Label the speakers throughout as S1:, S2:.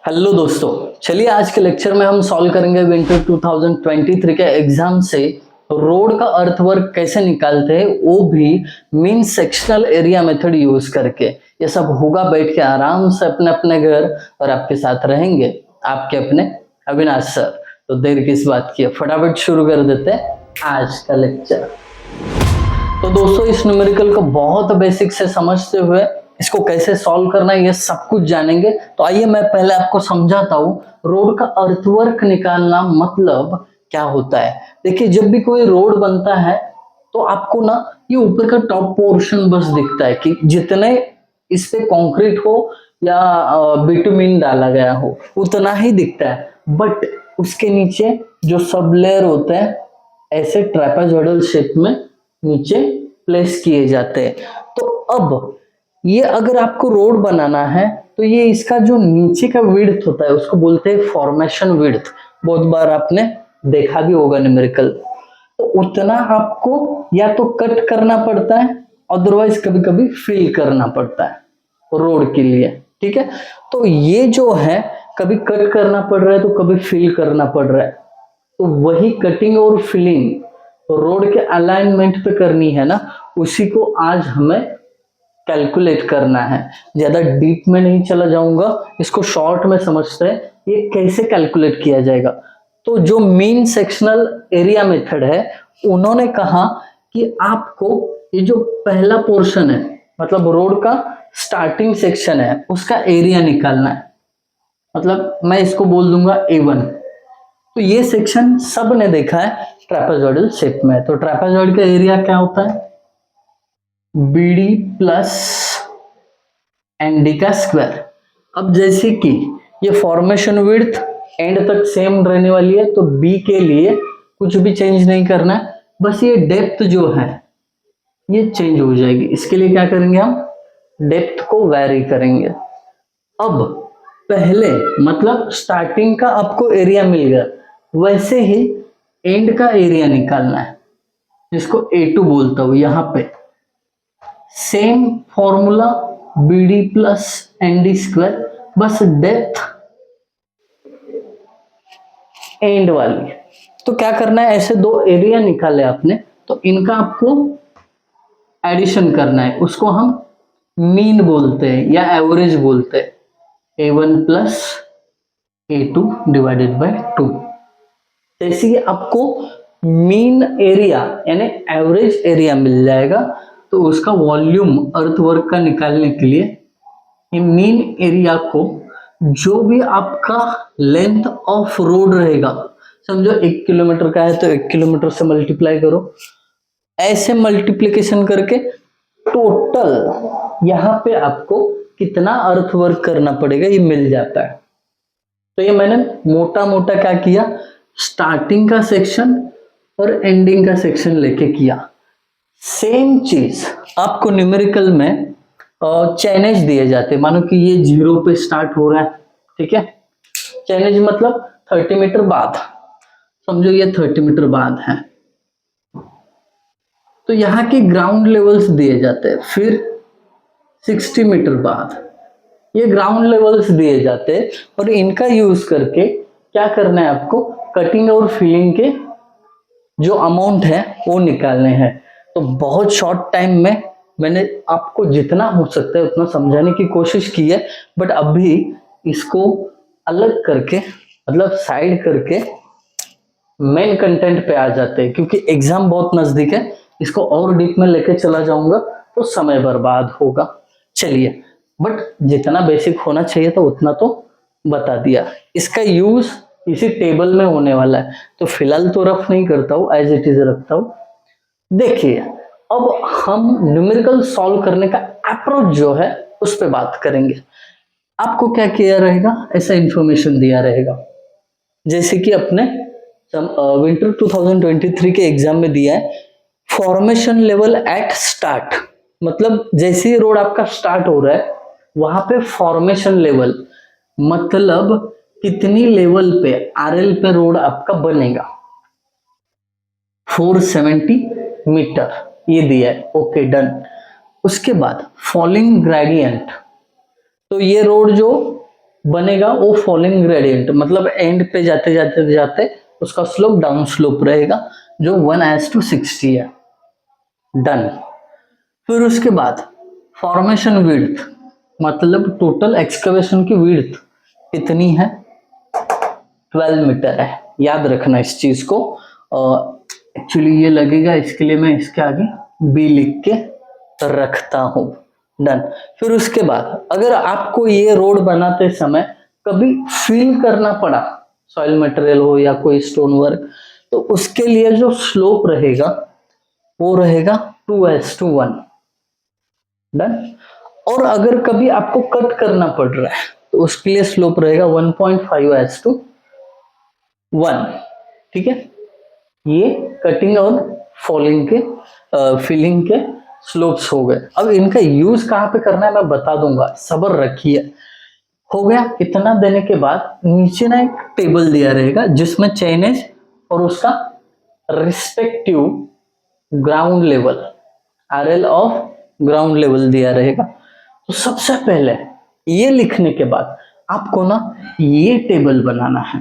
S1: Hello दोस्तों, चलिए आज के लेक्चर में हम सॉल्व करेंगे विंटर 2023 के एग्जाम से रोड का अर्थवर्क कैसे निकालते हैं, वो भी mean sectional area method use करके। ये सब होगा बैठ के आराम से अपने अपने घर, और आपके साथ रहेंगे आपके अपने अविनाश सर। तो देर किस बात की है, फटाफट शुरू कर देते हैं आज का लेक्चर। तो दोस्तों, इस न्यूमेरिकल को बहुत बेसिक से समझते हुए इसको कैसे सॉल्व करना है ये सब कुछ जानेंगे। तो आइए मैं पहले आपको समझाता हूँ रोड का अर्थवर्क निकालना मतलब क्या होता है। देखिए, जब भी कोई रोड बनता है तो आपको ना ये ऊपर का टॉप पोर्शन बस दिखता है कि जितने इस पे कंक्रीट हो या बिटुमिन डाला गया हो उतना ही दिखता है, बट उसके नीचे जो सब लेयर होते हैं ऐसे ट्रेपेजोइडल शेप में नीचे प्लेस किए जाते हैं। तो अब ये अगर आपको रोड बनाना है तो ये इसका जो नीचे का विड्थ होता है उसको बोलते हैं फॉर्मेशन विड्थ। बहुत बार आपने देखा भी होगा न्यूमेरिकल। तो उतना आपको या तो कट करना पड़ता है, अदरवाइज कभी कभी फिल करना पड़ता है रोड के लिए। ठीक है, तो ये जो है कभी कट करना पड़ रहा है तो कभी फिल करना पड़ रहा है। तो वही कटिंग और फिलिंग रोड के अलाइनमेंट पे करनी है ना, उसी को आज हमें कैलकुलेट करना है। ज्यादा डीप में नहीं चला जाऊंगा, इसको शॉर्ट में समझते हैं ये कैसे कैलकुलेट किया जाएगा। तो जो मीन सेक्शनल एरिया मेथड है, उन्होंने कहा कि आपको ये जो पहला पोर्शन है मतलब रोड का स्टार्टिंग सेक्शन है उसका एरिया निकालना है। मतलब मैं इसको बोल दूंगा A1। तो ये सेक्शन सब ने देखा है ट्रेपेजोइडल शेप में। तो ट्रेपेजोइड का एरिया क्या होता है, BD प्लस ND का स्क्वायर। अब जैसे कि ये फॉर्मेशन विड्थ एंड तक सेम रहने वाली है तो B के लिए कुछ भी चेंज नहीं करना है, बस ये डेप्थ जो है ये चेंज हो जाएगी। इसके लिए क्या करेंगे, हम डेप्थ को वैरी करेंगे। अब पहले मतलब स्टार्टिंग का आपको एरिया मिल गया, वैसे ही एंड का एरिया निकालना है जिसको A2 बोलता हूं। यहां पे same formula BD plus ND square, बस डेप्थ एंड वाली। तो क्या करना है, ऐसे दो एरिया निकाले आपने तो इनका आपको एडिशन करना है, उसको हम मीन बोलते हैं या एवरेज बोलते हैं। A1 plus A2 divided by 2। जैसे कि आपको मीन एरिया यानी एवरेज एरिया मिल जाएगा तो उसका वॉल्यूम अर्थवर्क का निकालने के लिए ये मीन एरिया को जो भी आपका लेंथ ऑफ रोड रहेगा, समझो 1 किलोमीटर का है तो 1 किलोमीटर से मल्टीप्लाई करो। ऐसे मल्टीप्लिकेशन करके टोटल यहाँ पे आपको कितना अर्थवर्क करना पड़ेगा ये मिल जाता है। तो ये मैंने मोटा मोटा क्या किया, स्टार्टिंग का सेक्शन और एंडिंग का सेक्शन लेके किया। सेम चीज आपको न्यूमेरिकल में चैनेज दिए जाते, मानो कि ये 0 पे स्टार्ट हो रहा है। ठीक है, चैनेज मतलब 30 मीटर बाद, समझो ये 30 मीटर बाद है तो यहाँ के ग्राउंड लेवल्स दिए जाते हैं। फिर 60 मीटर बाद ये ग्राउंड लेवल्स दिए जाते हैं और इनका यूज करके क्या करना है, आपको कटिंग और फिलिंग के जो अमाउंट है वो निकालने हैं। तो बहुत शॉर्ट टाइम में मैंने आपको जितना हो सकता है उतना समझाने की कोशिश की है, बट अभी इसको अलग करके मतलब साइड करके मेन कंटेंट पे आ जाते हैं, क्योंकि एग्जाम बहुत नजदीक है। इसको और डीप में लेके चला जाऊंगा तो समय बर्बाद होगा। चलिए, बट जितना बेसिक होना चाहिए था उतना तो बता दिया। इसका यूज इसी टेबल में होने वाला है तो फिलहाल तो रफ नहीं करता हूँ, एज इट इज रखता हूँ। देखिए, अब हम न्यूमेरिकल सॉल्व करने का अप्रोच जो है उस पर बात करेंगे। आपको क्या किया रहेगा, ऐसा इंफॉर्मेशन दिया रहेगा जैसे कि अपने विंटर 2023 के एग्जाम में दिया है, फॉर्मेशन लेवल एट स्टार्ट। मतलब जैसे ही रोड आपका स्टार्ट हो रहा है वहां पे फॉर्मेशन लेवल मतलब कितनी लेवल पे RL पे रोड आपका बनेगा, 470 मीटर ये दिया है। Okay, done. उसके बाद फॉलिंग ग्रेडियंट, तो ये रोड जो बनेगा वो फॉलिंग ग्रेडियंट, मतलब एंड पे जाते जाते जाते उसका स्लोप डाउन स्लोप रहेगा जो 1:60 है। डन। फिर उसके बाद फॉर्मेशन विड्थ, मतलब टोटल एक्सकवेशन की विड्थ कितनी है, 12 मीटर है। याद रखना इस चीज को। एक्चुअली ये लगेगा, इसके लिए मैं इसके आगे बी लिख के रखता हूं। डन। फिर उसके बाद अगर आपको ये रोड बनाते समय कभी फील करना पड़ा, सॉइल मटेरियल हो या कोई स्टोन वर्क, तो उसके लिए जो स्लोप रहेगा वो रहेगा 2:1। डन। और अगर कभी आपको कट करना पड़ रहा है तो उसके लिए स्लोप रहेगा 1.5:1। ठीक है, ये कटिंग और फॉलिंग के फिलिंग के स्लोप्स हो गए। अब इनका यूज कहाँ पे करना है मैं बता दूंगा, सब्र रखिए। हो गया। इतना देने के बाद नीचे ना एक टेबल दिया रहेगा जिसमें चेनेज और उसका respective ground level, RL of ground level दिया रहेगा। तो सबसे पहले ये लिखने के बाद आपको ना ये टेबल बनाना है।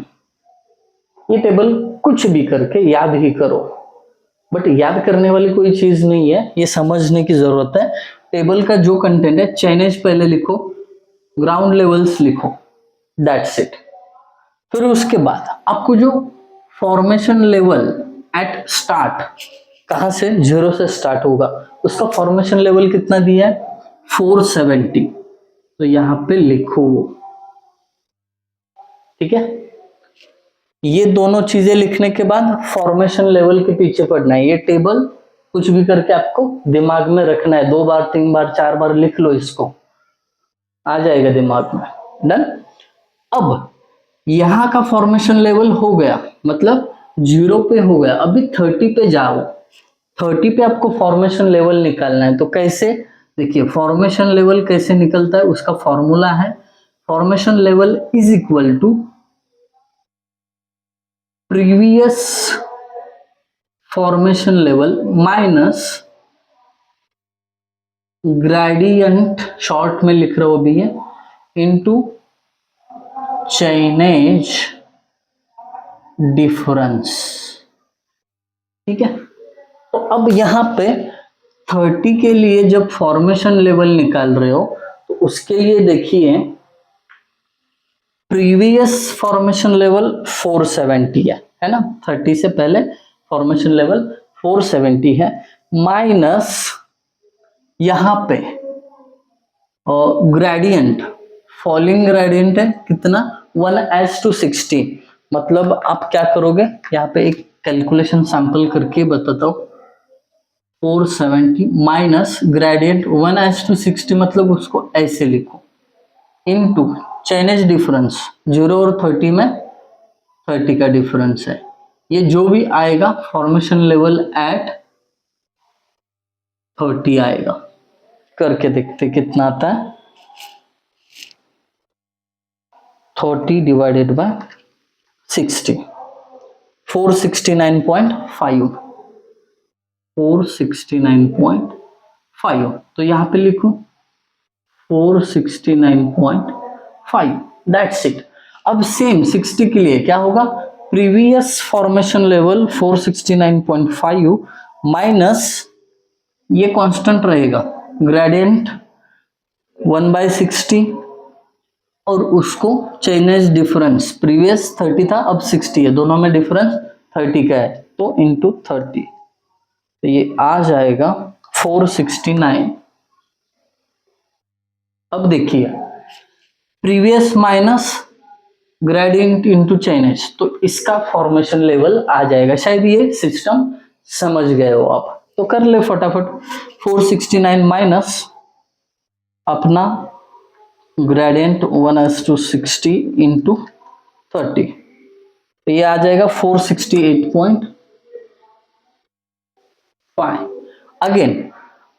S1: ये टेबल कुछ भी करके याद ही करो, बट याद करने वाली कोई चीज नहीं है, ये समझने की जरूरत है। टेबल का जो कंटेंट है, चेनेज पहले लिखो, ग्राउंड लेवल्स लिखो, दैट्स इट। फिर उसके बाद आपको जो फॉर्मेशन लेवल एट स्टार्ट, कहां से, 0 से स्टार्ट होगा, उसका फॉर्मेशन लेवल कितना दिया है, 470। तो यहां पे लिखो। ठीक है, ये दोनों चीजें लिखने के बाद फॉर्मेशन लेवल के पीछे पढ़ना है। ये टेबल कुछ भी करके आपको दिमाग में रखना है, 2 बार 3 बार 4 बार लिख लो, इसको आ जाएगा दिमाग में। डन। अब यहां का फॉर्मेशन लेवल हो गया, मतलब 0 पे हो गया। अभी 30 पे जाओ, 30 पे आपको फॉर्मेशन लेवल निकालना है। तो कैसे, देखिए फॉर्मेशन लेवल कैसे निकलता है, उसका फॉर्मूला है formation level is equal to previous formation level minus gradient, short में लिख रहा हूं अभी है, इनटू चेनेज डिफरेंस। ठीक है, तो अब यहां पे 30 के लिए जब फॉर्मेशन लेवल निकाल रहे हो तो उसके लिए देखिए प्रीवियस फॉर्मेशन लेवल 470 है ना, 30 से पहले फॉर्मेशन लेवल 470 है, माइनस यहां पे ग्रेडियंट, फॉलिंग ग्रेडियंट है कितना, 1:60। मतलब आप क्या करोगे, यहाँ पे एक कैलकुलेशन सैंपल करके बताता हूँ। 470 माइनस ग्रेडियंट 1:60, मतलब उसको ऐसे लिखो, इनटू चेनेज डिफरेंस, 0 और 30 में 30 का डिफरेंस है। ये जो भी आएगा फॉर्मेशन लेवल एट 30 आएगा। करके देखते कितना आता है, 30 डिवाइडेड बाय 60, 469.5, 469.5। तो यहां पे लिखो 469.5, दैट्स इट। अब सेम 60 के लिए क्या होगा, प्रीवियस फॉर्मेशन लेवल 469.5 माइनस ये कांस्टेंट रहेगा ग्रेडियंट 1/60 और उसको चेनेज डिफरेंस, प्रीवियस 30 था अब 60 है, दोनों में डिफरेंस 30 का है, तो इंटू 30, तो ये आ जाएगा 469। अब देखिए previous minus gradient into chainage, तो इसका फॉर्मेशन लेवल आ जाएगा। शायद ये सिस्टम समझ गए हो आप, तो कर ले फटाफट। 469 माइनस अपना ग्रेडियंट 1:60 इंटू 30, तो ये आ जाएगा 468.5। अगेन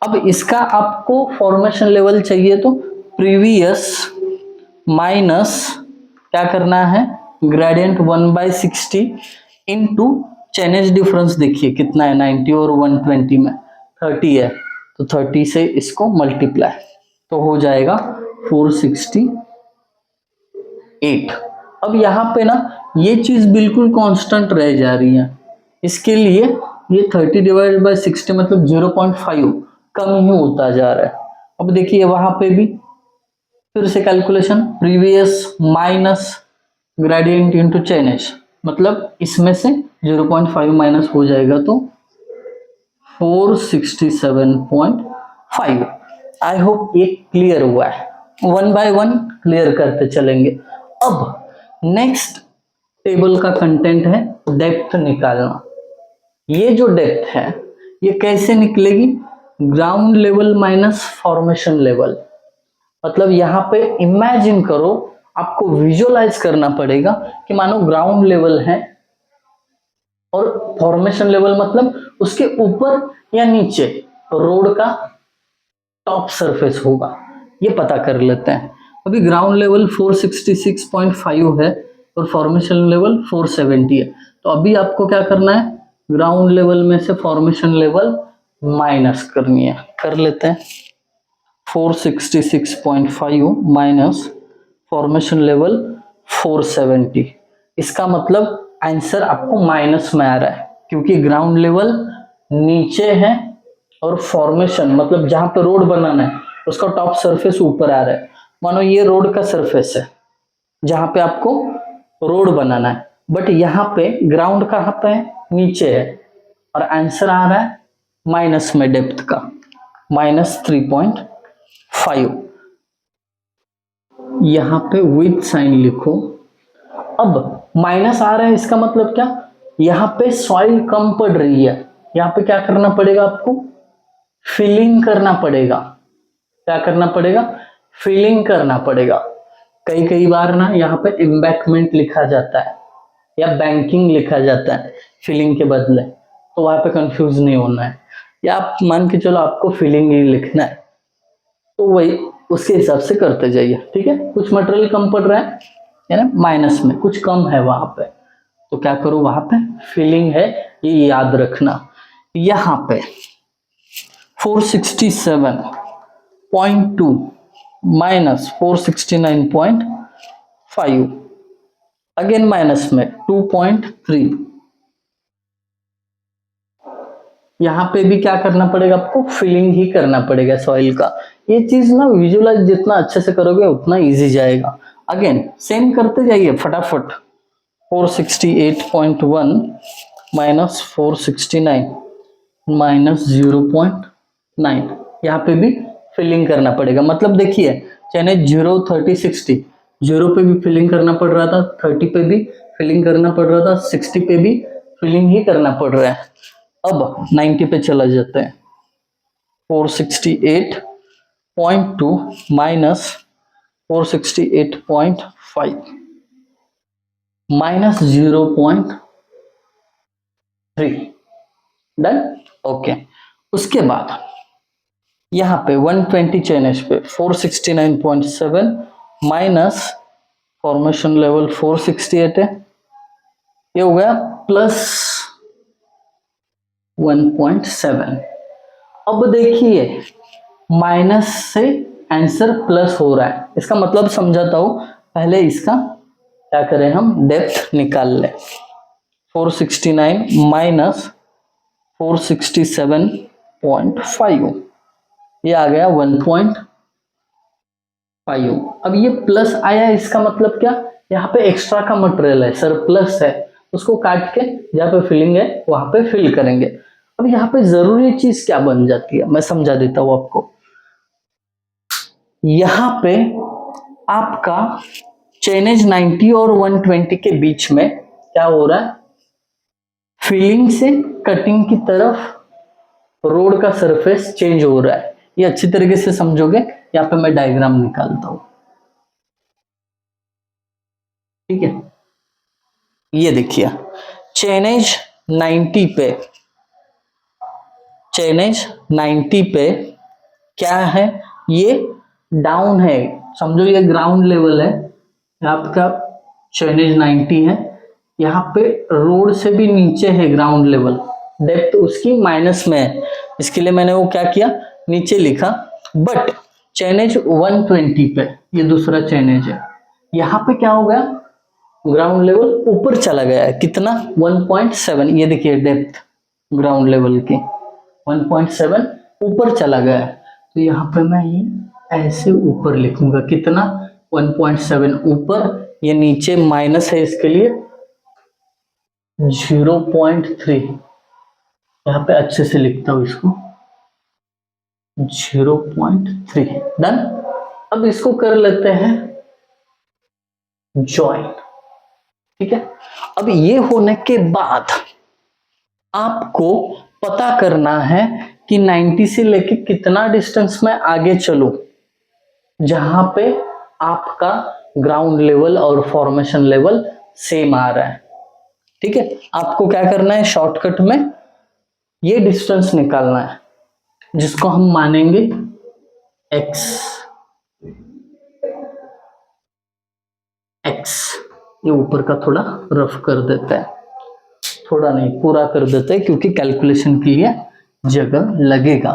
S1: अब इसका आपको फॉर्मेशन लेवल चाहिए तो प्रीवियस माइनस क्या करना है, ग्रेडियंट 1/60 इंटू चेनेज डिफरेंस, देखिए कितना है 90 और 120 में 30 है, तो 30 से इसको मल्टीप्लाई, तो हो जाएगा 468 8। अब यहाँ पे ना ये चीज बिल्कुल कांस्टेंट रह जा रही है, इसके लिए ये 30/60 मतलब 0.5 कम ही होता जा रहा है। अब देखिए वहां पे भी फिर से calculation, previous minus gradient into chainage, मतलब इसमें से 0.5 माइनस हो जाएगा तो 467.5। आई होप ये क्लियर हुआ है, वन बाय वन क्लियर करते चलेंगे। अब नेक्स्ट टेबल का कंटेंट है डेप्थ निकालना। ये जो डेप्थ है ये कैसे निकलेगी, ground level minus formation level. मतलब यहाँ पे इमेजिन करो, आपको विजुअलाइज करना पड़ेगा कि मानो ग्राउंड लेवल है और फॉर्मेशन लेवल मतलब उसके ऊपर या नीचे रोड का टॉप सरफेस होगा, ये पता कर लेते हैं। अभी ग्राउंड लेवल 466.5 है और फॉर्मेशन लेवल 470 है, तो अभी आपको क्या करना है, ग्राउंड लेवल में से फॉर्मेशन लेवल माइनस करनी है। कर लेते हैं, 466.5 माइनस फॉर्मेशन लेवल 470। इसका मतलब आंसर आपको माइनस में आ रहा है, क्योंकि ग्राउंड लेवल नीचे है और फॉर्मेशन मतलब जहां पे रोड बनाना है उसका टॉप सरफेस ऊपर आ रहा है। मानो ये रोड का सरफेस है जहां पे आपको रोड बनाना है, बट यहाँ पे ग्राउंड कहाँ पे है, नीचे है, और आंसर आ रहा है माइनस में डेप्थ का, -3.5। यहाँ पे विथ साइन लिखो। अब माइनस आ रहा है, इसका मतलब क्या, यहाँ पे सॉइल कम पड़ रही है, यहाँ पे क्या करना पड़ेगा आपको, फिलिंग करना पड़ेगा। क्या करना पड़ेगा, फिलिंग करना पड़ेगा। कई कई बार ना यहाँ पे एम्बैंकमेंट लिखा जाता है या बैंकिंग लिखा जाता है फिलिंग के बदले, तो वहां पे कंफ्यूज नहीं होना है, या आप मान के चलो आपको फिलिंग ही लिखना है तो वही उसके हिसाब से करते जाइए, ठीक है। कुछ मटेरियल कम पड़ रहा है यानी माइनस में कुछ कम है वहां पे, तो क्या करो वहां पे फिलिंग है, ये याद रखना। यहाँ पे 467.2 माइनस 469.5, अगेन माइनस में 2.3। यहाँ पे भी क्या करना पड़ेगा आपको, फिलिंग ही करना पड़ेगा सॉइल का। ये चीज ना विजुअलाइज जितना अच्छे से करोगे उतना इजी जाएगा। अगेन सेम करते जाइए फटाफट, 468.1 माइनस 469 माइनस 0.9, यहाँ पे भी फिलिंग करना पड़ेगा। मतलब देखिए चाहे 0, 30, 60, 0 पे भी फिलिंग करना पड़ रहा था, 30 पे भी फिलिंग करना पड़ रहा था, 60 पे भी फिलिंग ही करना पड़ रहा है। अब 90 पे चला जाता है, 468.2 माइनस 468.5 माइनस 0.3, डन, ओके। उसके बाद यहाँ पे 120 चेन एज पे 469.7 माइनस फॉर्मेशन लेवल 468 है, ये हो गया प्लस 1.7। अब देखिए माइनस से आंसर प्लस हो रहा है, इसका मतलब समझाता हूं, पहले इसका क्या करें हम, डेप्थ निकाल लें। 469 माइनस 467.5, ये आ गया 1.5। अब ये प्लस आया, इसका मतलब क्या, यहाँ पे एक्स्ट्रा का मटेरियल है, सरप्लस है, उसको काट के जहाँ पे फिलिंग है वहां पे फिल करेंगे। अब यहाँ पे जरूरी चीज क्या बन जाती है, मैं समझा देता हूं आपको। यहाँ पे आपका चेन एज 90 और 120 के बीच में क्या हो रहा है, फिलिंग से कटिंग की तरफ रोड का सरफेस चेंज हो रहा है। ये अच्छी तरीके से समझोगे, यहाँ पे मैं डायग्राम निकालता हूं, ठीक है। ये देखिए चेन एज 90 पे, चेन एज 90 पे क्या है, ये डाउन है, समझो ये ग्राउंड लेवल है, आपका चेन एज 90 है, यहाँ पे रोड से भी नीचे है ग्राउंड लेवल, डेप्थ उसकी माइनस में है, इसके लिए मैंने वो क्या किया, नीचे लिखा। बट चेन एज 120 पे, ये दूसरा चेन एज है, यहाँ पे क्या हो गया, ग्राउंड लेवल ऊपर चला गया है, कितना 1.7, ये देखिए डेप्थ ग्राउंड लेवल की 1.7 ऊपर चला गया है। तो यहाँ पे मैं ये ऐसे ऊपर लिखूंगा, कितना 1.7 ऊपर, ये नीचे माइनस है इसके लिए 0.3, यहाँ पे अच्छे से लिखता हूं इसको 0.3, डन। अब इसको कर लेते हैं ज्वाइन, ठीक है। अब ये होने के बाद आपको पता करना है कि 90 से लेके कितना डिस्टेंस में आगे चलूं जहां पे आपका ग्राउंड लेवल और फॉर्मेशन लेवल सेम आ रहा है, ठीक है। आपको क्या करना है, शॉर्टकट में ये डिस्टेंस निकालना है जिसको हम मानेंगे x। ये ऊपर का थोड़ा रफ कर देते हैं, थोड़ा नहीं पूरा कर देते हैं क्योंकि कैलकुलेशन के लिए जगह लगेगा,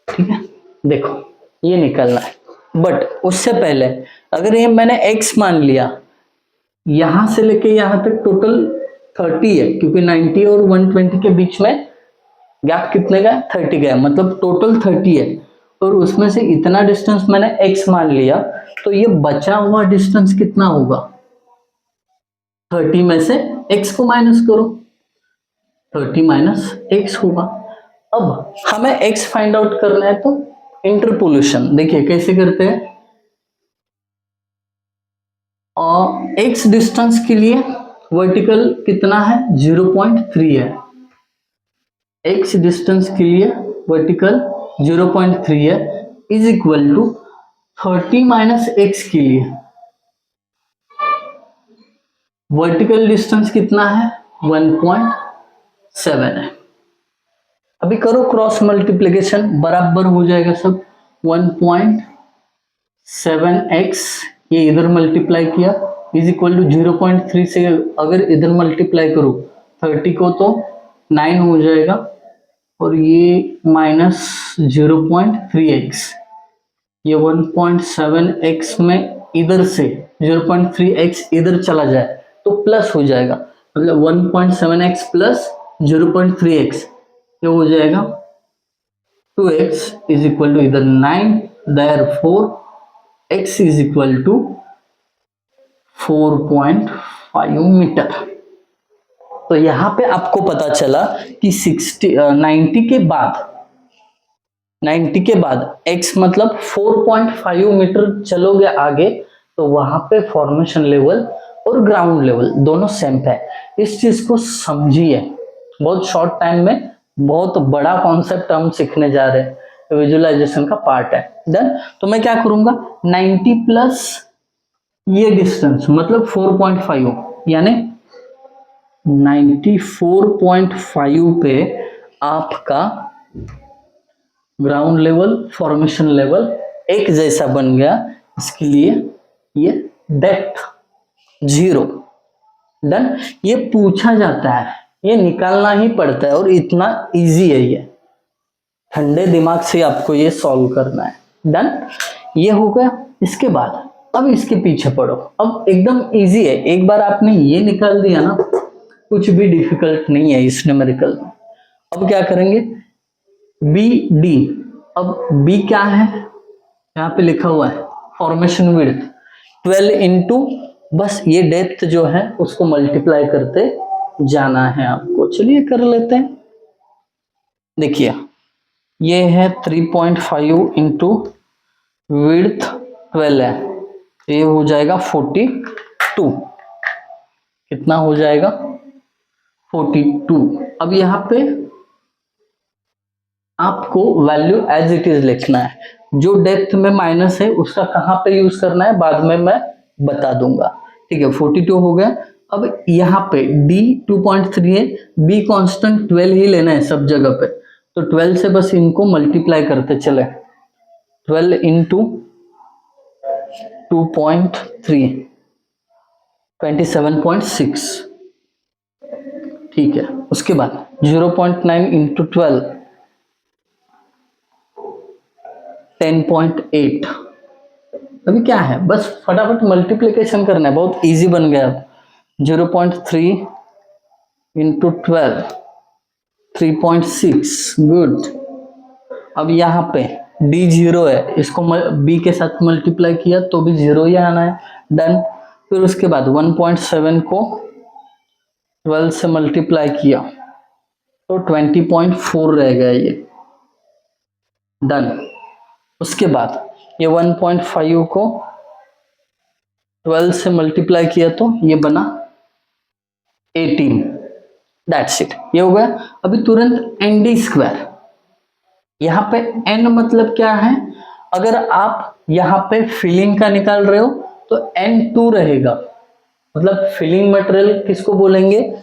S1: ठीक है। देखो ये निकलना है, बट उससे पहले अगर ये मैंने x मान लिया, यहां से लेके यहां तक टोटल 30 है, क्योंकि 90 और 120 के बीच में गैप कितने का है, 30 का है, मतलब टोटल 30 है। और उसमें से इतना डिस्टेंस मैंने x मान लिया, तो ये बचा हुआ डिस्टेंस कितना होगा, 30 में से x को माइनस करो, 30 माइनस x होगा। अब हमें x फाइंड आउट करना है, तो इंटरपोलेशन देखिए कैसे करते हैं। और x डिस्टेंस के लिए वर्टिकल कितना है, 0.3 है, x डिस्टेंस के लिए वर्टिकल 0.3 है, is equal to 30 minus x के लिए वर्टिकल डिस्टेंस कितना है, 1.7 है। अभी करो क्रॉस मल्टीप्लिकेशन, बराबर हो जाएगा सब, 1.7x ये इधर मल्टीप्लाई किया इज इक्वल टू 0.3 से अगर इधर मल्टीप्लाई करो 30 को तो 9 हो जाएगा, और ये माइनस 0.3x, ये 1.7x में इधर से 0.3x इधर चला जाए तो प्लस हो जाएगा, मतलब 1.7x प्लस 0.3x ये हो जाएगा 2x इज इक्वल टू इधर 9, therefore x is equal to 4.5 metre. तो यहां पे आपको पता चला कि 90 के बाद x मतलब 4.5 मीटर चलोगे आगे, तो वहां पे फॉर्मेशन लेवल और ग्राउंड लेवल दोनों सेम है। इस चीज को समझिए, बहुत शॉर्ट टाइम में बहुत बड़ा कॉन्सेप्ट हम सीखने जा रहे हैं, विजुअलाइजेशन का पार्ट है। डन। तो मैं क्या करूंगा, 90 प्लस ये डिस्टेंस मतलब 4.5, यानी 94.5 पे आपका ग्राउंड लेवल फॉर्मेशन लेवल एक जैसा बन गया, इसके लिए ये डेप्थ 0। डन। ये पूछा जाता है, ये निकालना ही पड़ता है, और इतना इजी है, ये ठंडे दिमाग से आपको ये सॉल्व करना है। डन। ये हो गया। इसके बाद अब इसके पीछे पढ़ो, अब एकदम इजी है, एक बार आपने ये निकाल दिया ना, कुछ भी डिफिकल्ट नहीं है इस न्यूमेरिकल में। अब क्या करेंगे, बी डी, अब बी क्या है, यहाँ पे लिखा हुआ है फॉर्मेशन विड्थ 12 इंटू, बस ये डेप्थ जो है उसको मल्टीप्लाई करते जाना है आपको। चलिए कर लेते हैं। देखिए ये है 3.5 इंटू विड्थ 12 है, ये हो जाएगा 42, कितना हो जाएगा 42। अब यहाँ पे आपको वैल्यू एज इट इज लिखना है, जो डेप्थ में माइनस है उसका कहाँ पे यूज करना है बाद में मैं बता दूंगा, ठीक है। 42 हो गया। अब यहाँ पे D 2.3 है, B कांस्टेंट 12 ही लेना है सब जगह पे, तो 12 से बस इनको मल्टीप्लाई करते चले, 12 इंटू 2.3 27.6, ठीक है। उसके बाद 0.9 इंटू 12 10.8, अभी क्या है, बस फटाफट मल्टीप्लिकेशन करना है, बहुत इजी बन गया अब। 0.3 इंटू 12, 3.6, गुड। अब यहाँ पे d 0 है, इसको b के साथ मल्टीप्लाई किया तो भी 0 ही आना है, डन। फिर उसके बाद 1.7 को 12 से मल्टीप्लाई किया तो 20.4 रह गया ये, डन। उसके बाद ये 1.5 को 12 से मल्टीप्लाई किया तो ये बना 18, दैट्स इट, ये हो गया। अभी तुरंत एन डी स्क्वायर, यहाँ पे n मतलब क्या है, अगर आप यहाँ पे फिलिंग का निकाल रहे हो तो n2 रहेगा, मतलब फिलिंग मटेरियल किसको बोलेंगे,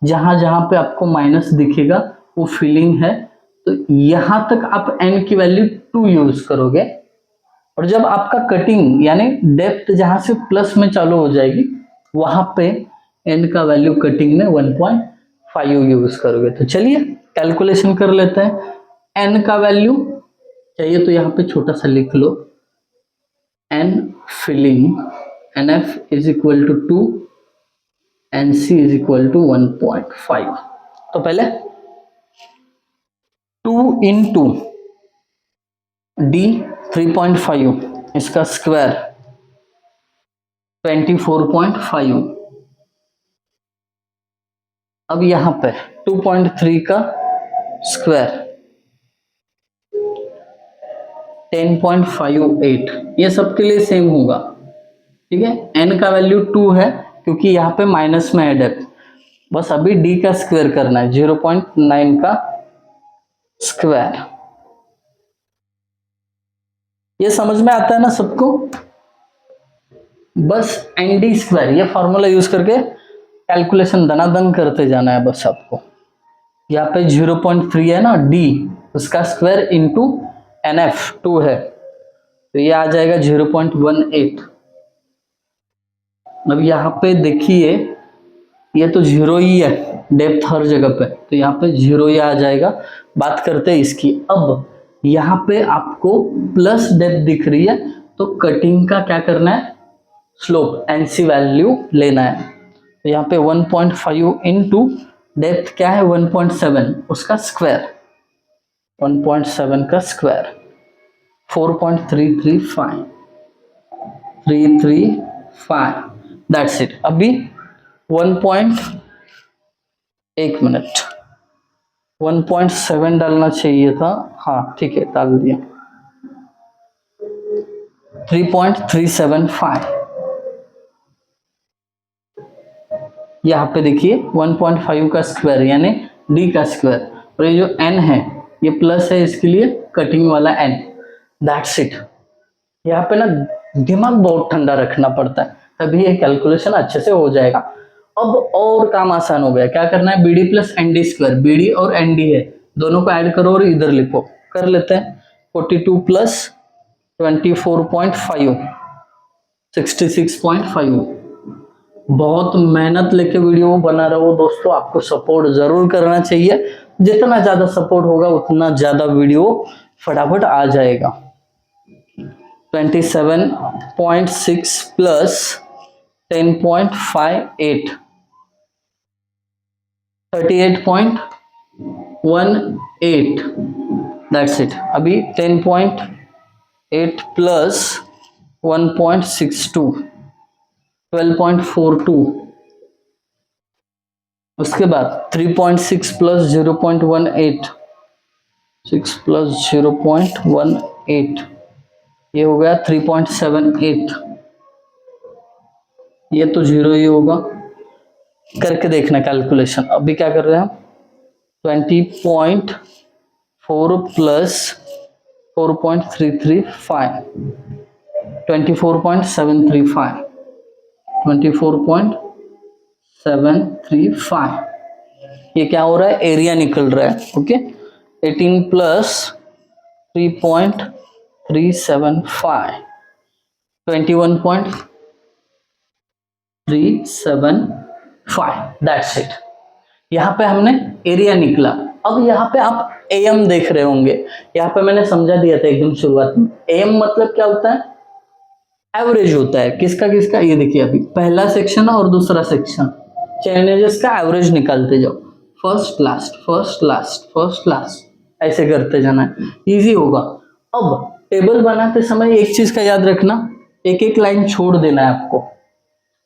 S1: जहां जहां पे आपको माइनस दिखेगा वो फिलिंग है, तो यहां तक आप n की वैल्यू 2 यूज करोगे। और जब आपका कटिंग यानी डेप्थ जहां से प्लस में चालू हो जाएगी वहां पे n का वैल्यू कटिंग में 1.5 यूज करोगे। तो चलिए कैलकुलेशन कर लेते हैं। n का वैल्यू चाहिए तो यहाँ पे छोटा सा लिख लो, n filling nf is equal to 2, nc is equal to 1.5। तो पहले 2 इंटू डी 3.5 इसका स्क्वायर 24.5। अब यहाँ पे 2.3 का स्क्वायर 10.58, ये सबके लिए सेम होगा, ठीक है। n का वैल्यू 2 है क्योंकि यहाँ पे माइनस में है डेप्थ, बस अभी d का स्क्वायर करना है, 0.9 का स्क्वायर। ये समझ में आता है ना सबको, बस एन डी स्क्वायर ये फॉर्मूला यूज करके कैलकुलेशन दनादन करते जाना है बस आपको। यहाँ पे 0.3 है ना d, उसका स्क्वायर इंटू nf 2 है तो ये आ जाएगा 0.18। अब यहाँ पे देखिए ये तो 0 ही है डेप्थ हर जगह पे, तो यहाँ पे 0 ही आ जाएगा। बात करते हैं इसकी। अब यहाँ पे आपको प्लस डेप्थ दिख रही है तो कटिंग का क्या करना है, स्लोप एनसी वैल्यू लेना है। तो यहाँ पे 1.5 इंटू डेप्थ क्या है 1.7, उसका स्क्वायर 1.7 का स्क्वायर 4.335 दैट्स इट। अभी 1.7 डालना चाहिए था, हाँ ठीक है डाल दिया, 3.375। यहाँ पे देखिए 1.5 का स्क्वायर यानी d का स्क्वायर, और ये जो n है ये प्लस है, इसके लिए कटिंग वाला n, दैट्स इट। यहाँ पे ना दिमाग बहुत ठंडा रखना पड़ता है तभी ये कैलकुलेशन अच्छे से हो जाएगा। अब और काम आसान हो गया, क्या करना है, bd plus nd square, bd और nd है दोनों को ऐड करो और इधर लिखो, कर लेते हैं। 42 प्लस 24.5 66.5। बहुत मेहनत लेके वीडियो बना रहा हूँ दोस्तों, आपको सपोर्ट जरूर करना चाहिए, जितना ज्यादा सपोर्ट होगा उतना ज्यादा वीडियो फटाफट आ जाएगा। 27.6 प्लस 10.58 38.18 दैट्स इट। अभी 10.8 प्लस 1.62 12.42, उसके बाद 3.6 प्लस 0.18 6 प्लस 0.18 ये हो गया 3.78, ये तो 0 ही होगा। करके देखना कैलकुलेशन। अभी क्या कर रहे हैं हम, 20.4 प्लस 4.335 24.735 24.735, ये क्या हो रहा है, एरिया निकल रहा है, ओके। 18 plus 3.375 21.375 that's it. यहाँ पे हमने एरिया निकला। अब यहाँ पे आप एम देख रहे होंगे, यहाँ पे मैंने समझा दिया था एकदम शुरुआत में। एम मतलब क्या होता है, एवरेज होता है किसका किसका, ये देखिए अभी पहला सेक्शन और दूसरा सेक्शन, चेन एजेस का एवरेज निकालते जाओ, first last first last first last, ऐसे करते जाना है, इजी होगा। अब टेबल बनाते समय एक चीज का याद रखना, एक एक लाइन छोड़ देना है आपको,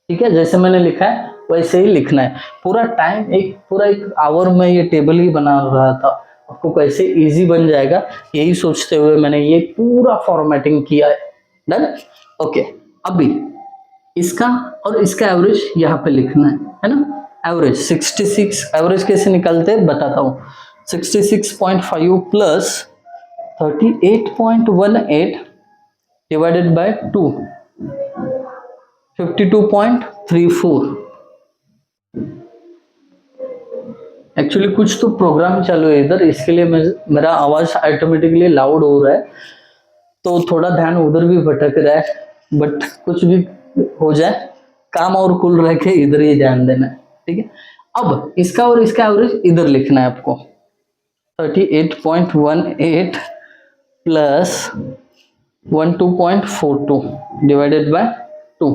S1: ठीक है, जैसे मैंने लिखा है वैसे ही लिखना है। पूरा टाइम पूरा एक आवर में ये टेबल ही बना रहा था, आपको कैसे इजी बन जाएगा यही सोचते हुए मैंने ये पूरा फॉर्मेटिंग किया है। Done, okay. अभी इसका और इसका एवरेज यहाँ पे लिखना है ना। एवरेज 66, एवरेज कैसे निकालते हैं बताता हूँ। 66.5 प्लस 38.18 डिवाइडेड बाय 2, 52.34। एक्चुअली कुछ तो प्रोग्राम चालू है इधर, इसके लिए मेरा आवाज ऑटोमेटिकली लाउड हो रहा है, तो थोड़ा ध्यान उधर भी भटक रहा है, बट कुछ भी हो जाए काम और कुल रह के इधर ही ध्यान देना है, ठीक है। अब इसका और इसका एवरेज इधर लिखना है आपको, 38.18 प्लस 12.42 डिवाइडेड बाय 2,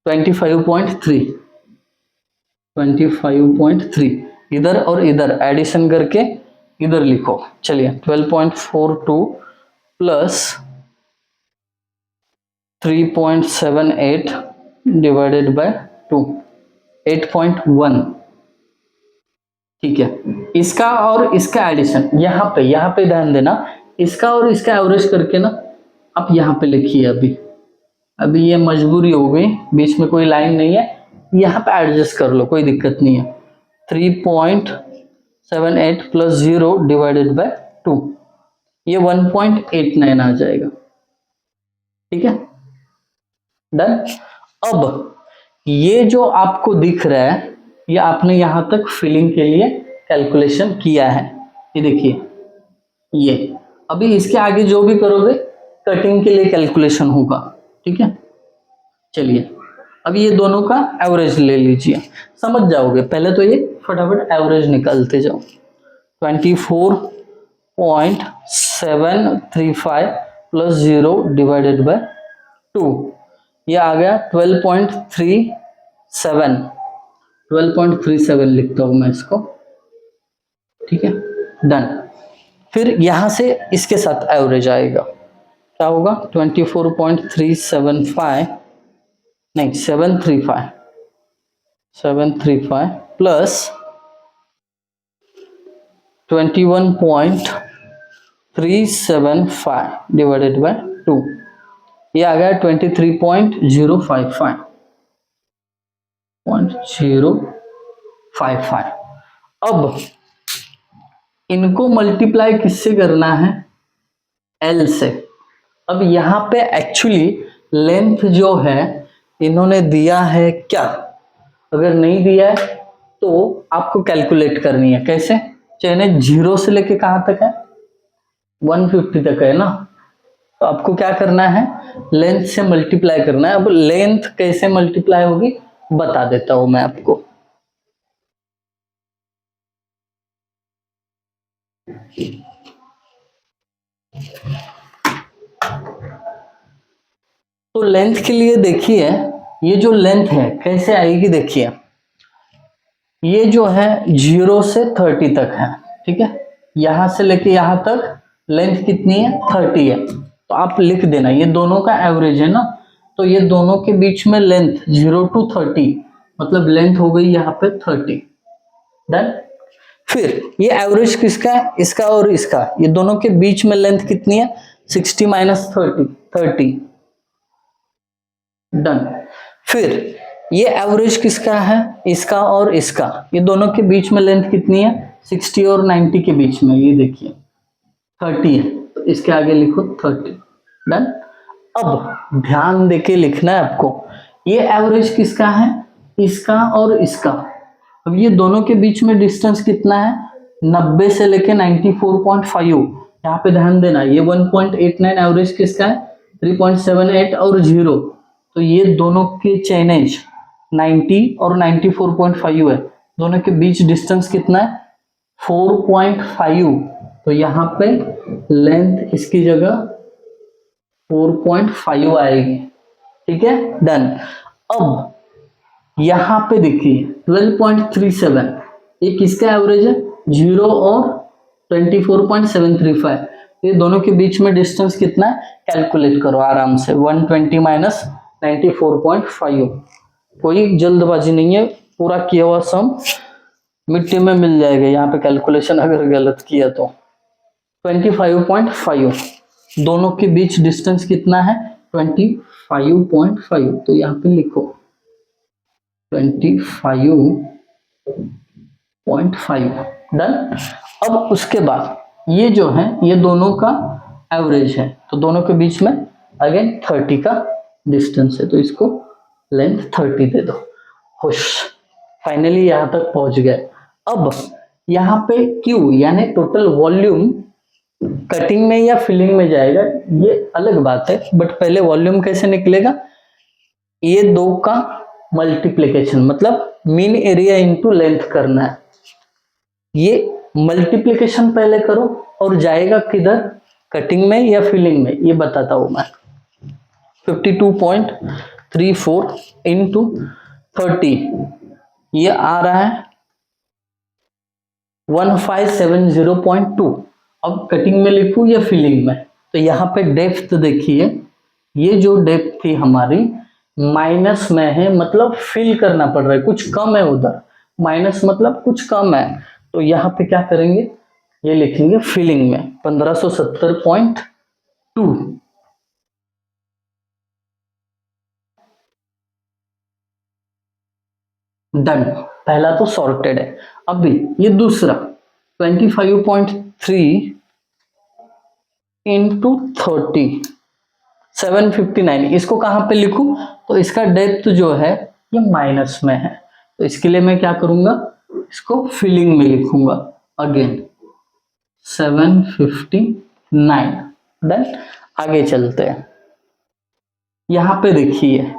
S1: 25.3 इधर और इधर एडिशन करके इधर लिखो। चलिए 12.42 प्लस 3.78 डिवाइडेड बाय 2, 8.1, ठीक है। इसका और इसका एडिशन यहाँ पे ध्यान देना, इसका और इसका एवरेज करके ना आप यहाँ पे लिखिए। अभी ये मजबूरी हो गई, बीच में कोई लाइन नहीं है, यहाँ पे एडजस्ट कर लो, कोई दिक्कत नहीं है। 3.78 प्लस 0 डिवाइडेड बाय 2, ये 1.89 आ जाएगा, ठीक है। डन। अब ये जो आपको दिख रहा है ये आपने यहां तक फिलिंग के लिए कैलकुलेशन किया है, ये देखिए ये। अभी इसके आगे जो भी करोगे कटिंग के लिए कैलकुलेशन होगा, ठीक है। चलिए अब ये दोनों का एवरेज ले लीजिए, समझ जाओगे। पहले तो ये फटाफट एवरेज निकालते जाओ। 24.735 प्लस 0 डिवाइडेड बाय 2, ये आ गया 12.37 लिखता हूं मैं इसको, ठीक है। डन। फिर यहां से इसके साथ एवरेज आएगा, क्या होगा 24.375 नहीं 735 प्लस 21.375 डिवाइडेड बाय 2, ये आ गया 23.055। अब इनको मल्टीप्लाई किससे करना है, L से। अब यहाँ पे एक्चुअली लेंथ जो है इन्होंने दिया है क्या, अगर नहीं दिया है तो आपको कैलकुलेट करनी है। कैसे, चेन 0 से लेके कहां तक है, 150 तक है ना, तो आपको क्या करना है, लेंथ से मल्टीप्लाई करना है। अब लेंथ कैसे मल्टीप्लाई होगी बता देता हूं मैं आपको। तो लेंथ के लिए देखिए, ये जो लेंथ है कैसे आएगी, देखिए ये जो है 0 से 30 तक है, ठीक है। यहां से लेके यहां तक लेंथ कितनी है, 30 है, तो आप लिख देना ये दोनों का एवरेज है ना, तो ये दोनों के बीच में लेंथ 0 to 30 मतलब लेंथ हो गई यहाँ पे 30। डन। फिर ये एवरेज किसका है, इसका और इसका, ये दोनों के बीच में लेंथ कितनी है, 60 माइनस 30। डन। फिर ये एवरेज किसका है, इसका और इसका, ये दोनों के बीच में लेंथ कितनी है, 60 और 90 के बीच में, ये देखिए 30 है, तो इसके आगे लिखो 30। डन। अब ध्यान देके लिखना है आपको, ये एवरेज किसका है, इसका और इसका। अब ये दोनों के बीच में डिस्टेंस कितना है, 90 से लेके 94.5, यहाँ पे ध्यान देना, ये 1.89 एवरेज किसका है, 3.78 और 0, तो ये दोनों के चेनेज 90 और 94.5 है, दोनों के बीच डिस्टेंस कितना है 4.5, तो यहाँ पे लेंथ इसकी जगह 4.5 आएगी। ठीक है, डन। अब यहां पे देखिए 12.37 ये किसका एवरेज है, 0 और 24.735, ये दोनों के बीच में डिस्टेंस कितना है, कैलकुलेट करो आराम से। 120 माइनस 94.5, कोई जल्दबाजी नहीं है, पूरा किया हुआ सम मिट्टी में मिल जाएगा, यहाँ पे कैलकुलेशन अगर गलत किया तो। 25.5 दोनों के बीच डिस्टेंस कितना है, 25.5, तो यहाँ पे लिखो 25.5, डन। अब उसके बाद ये जो है ये दोनों का एवरेज है, तो दोनों के बीच में अगेन 30 का डिस्टेंस है, तो इसको लेंथ 30 दे दो। खुश, फाइनली यहां तक पहुंच गए। अब यहाँ पे Q यानी टोटल वॉल्यूम कटिंग में या फिलिंग में जाएगा ये अलग बात है, बट पहले वॉल्यूम कैसे निकलेगा, ये दो का मल्टीप्लिकेशन, मतलब मीन एरिया इंटू लेंथ करना है। ये मल्टीप्लिकेशन पहले करो और जाएगा किधर, कटिंग में या फिलिंग में, ये बताता हूं मैं। 52.34 इंटू 30 ये आ रहा है 1570.2। अब कटिंग में लिखूं या फिलिंग में, तो यहाँ पे डेप्थ देखिए, ये जो डेप्थ थी हमारी माइनस में है, मतलब फिल करना पड़ रहा है, कुछ कम है उधर, माइनस मतलब कुछ कम है, तो यहाँ पे क्या करेंगे, ये लिखेंगे फिलिंग में 1570.2। डन, पहला तो सॉर्टेड है। अभी ये दूसरा 25.3 इंटू 30 759, इसको कहां पे लिखूं, तो इसका डेप्थ जो है ये माइनस में है, तो इसके लिए मैं क्या करूंगा, इसको फिलिंग में लिखूंगा अगेन 759। डन, आगे चलते हैं। यहां पे देखिए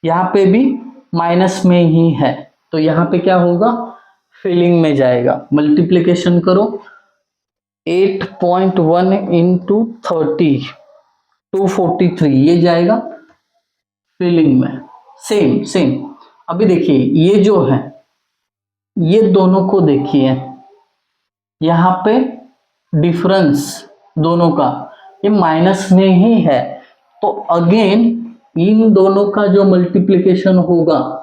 S1: यहां पे भी माइनस में ही है, तो यहां पे क्या होगा, फिलिंग में जाएगा, मल्टीप्लिकेशन करो 8.1 इंटू 30 243, ये जाएगा फिलिंग में। सेम सेम, अभी देखिए ये जो है ये दोनों को देखिए, यहाँ पे डिफरेंस दोनों का ये माइनस में ही है, तो अगेन इन दोनों का जो मल्टीप्लिकेशन होगा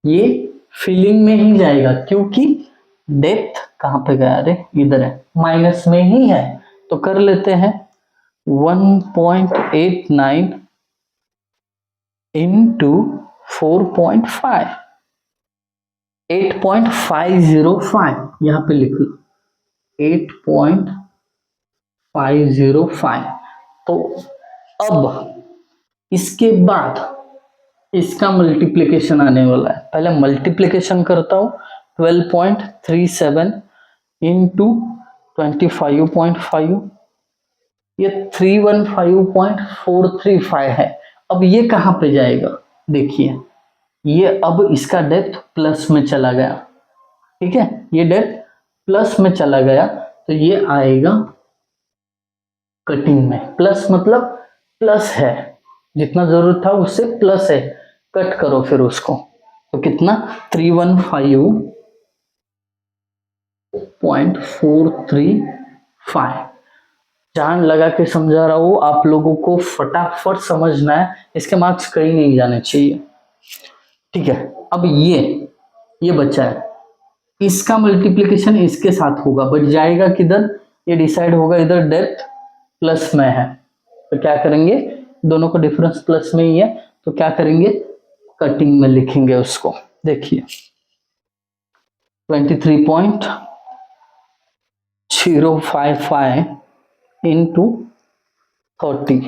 S1: ये फिलिंग में ही जाएगा, क्योंकि डेप्थ कहां पे गया, अरे इधर है, माइनस में ही है, तो कर लेते हैं 1.89 इंटू 4.5 8.505, यहां पे लिख लो 8.505। तो अब इसके बाद इसका मल्टीप्लिकेशन आने वाला है, पहले मल्टीप्लिकेशन करता हूं 12.37 इंटू 25.5, ये 315.435 है। अब ये कहां पे जाएगा, देखिए ये अब इसका डेप्थ प्लस में चला गया, ठीक है, ये डेप्थ प्लस में चला गया, तो ये आएगा कटिंग में, प्लस मतलब प्लस है, जितना जरूरत था उससे प्लस है, कट करो फिर उसको, तो कितना 315.435। जान लगा के समझा रहा हूं, आप लोगों को फटाफट समझना है, इसके मार्क्स कहीं नहीं जाने चाहिए। ठीक है, अब ये बचा है, इसका मल्टीप्लिकेशन इसके साथ होगा, बट जाएगा किधर, ये डिसाइड होगा इधर डेप्थ प्लस में है, तो क्या करेंगे, दोनों का डिफरेंस प्लस में ही है, तो क्या करेंगे, कटिंग में लिखेंगे उसको। देखिए 23.055 इंटू 30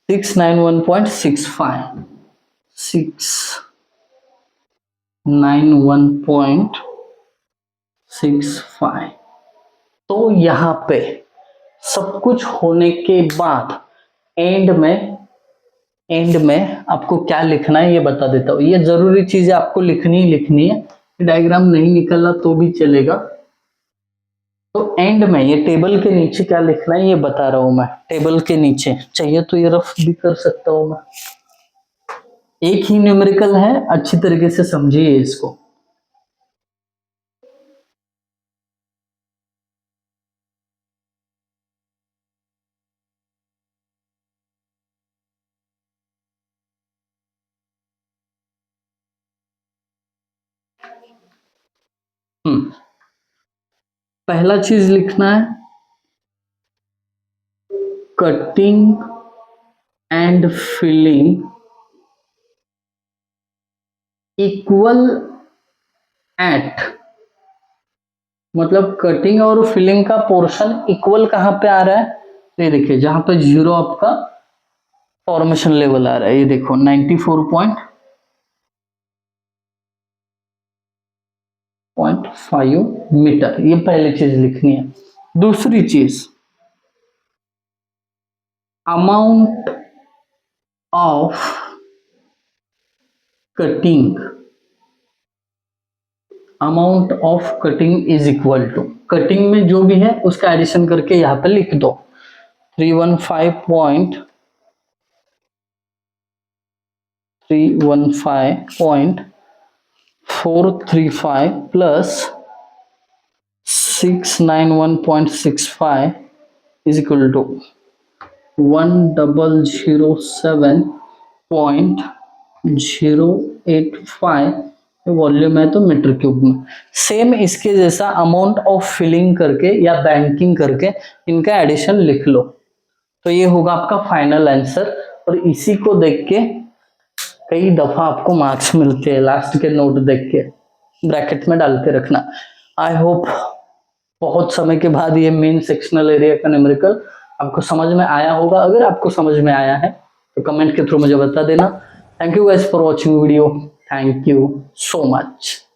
S1: 691.65 691.65। तो यहां पे सब कुछ होने के बाद एंड में आपको क्या लिखना है ये बता देता हूं, ये जरूरी चीज है, आपको लिखनी ही लिखनी है, डायग्राम नहीं निकला तो भी चलेगा, तो एंड में ये टेबल के नीचे क्या लिखना है ये बता रहा हूं मैं। टेबल के नीचे चाहिए तो ये रफ भी कर सकता हूं मैं। एक ही न्यूमेरिकल है, अच्छी तरीके से समझिए इसको। पहला चीज लिखना है cutting and filling equal at, मतलब कटिंग और फिलिंग का पोर्शन इक्वल कहां पे आ रहा है, तो ये देखिए जहां पे जीरो आपका फॉर्मेशन लेवल आ रहा है, ये देखो 94.5 मीटर, ये पहली चीज लिखनी है। दूसरी चीज amount of cutting, amount of cutting is equal to, cutting में जो भी है उसका एडिशन करके यहां पे लिख दो 315.435 plus 691.65 is equal to 1007.085 volume है तो मीटर क्यूब में। सेम इसके जैसा अमाउंट ऑफ फिलिंग करके या बैंकिंग करके इनका एडिशन लिख लो, तो ये होगा आपका फाइनल आंसर। और इसी को देख के कई दफा आपको मार्क्स मिलते हैं, लास्ट के नोट देख के ब्रैकेट में डाल के रखना। आई होप बहुत समय के बाद ये मेन सेक्शनल एरिया का न्यूमेरिकल आपको समझ में आया होगा। अगर आपको समझ में आया है तो कमेंट के थ्रू मुझे बता देना। Thank you guys for watching video, thank you so much.